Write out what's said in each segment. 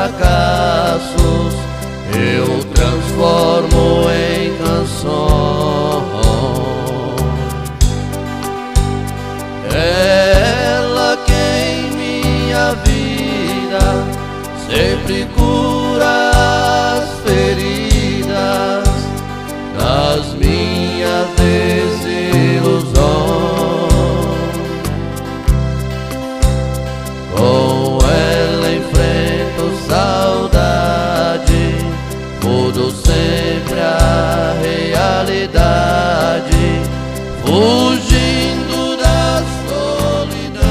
fracassos eu transformo em canções. Ela que em minha vida sempre cura as feridas das minhas desilusões. Com ela enfrento saudade, mudo sempre a realidade, fugindo da solidão.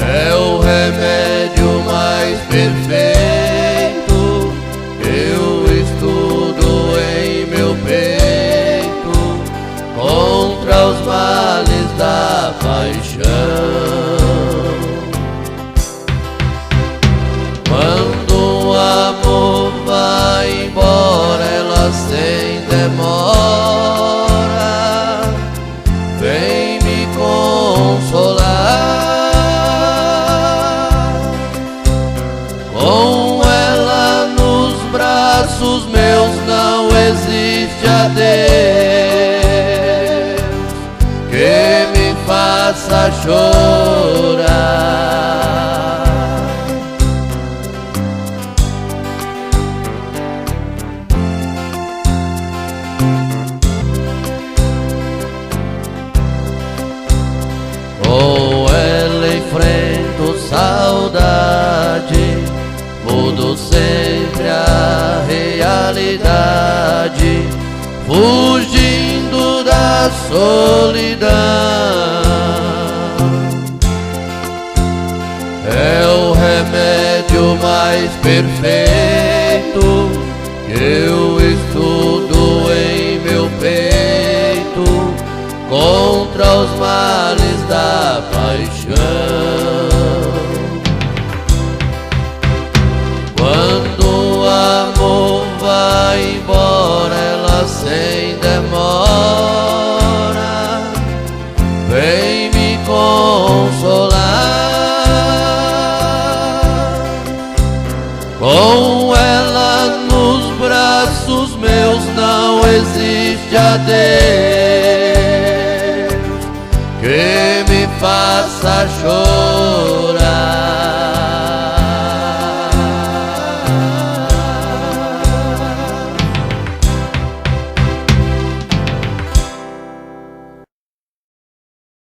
É o remédio mais perfeito, eu estudo em meu peito contra os males da paixão. Quando o amor vai embora, ela sem demora vem me consolar. Com ela nos braços meus não existe adeus que me faça chorar. Com ela enfrento saudade, mudo sempre a realidade, fugindo da solidão. É o remédio mais perfeito que eu estudo em meu peito contra os males da paixão. Quando o amor vai embora, ela sem demora vem me consolar. Com ela nos braços meus não existe adeus que me faça chorar.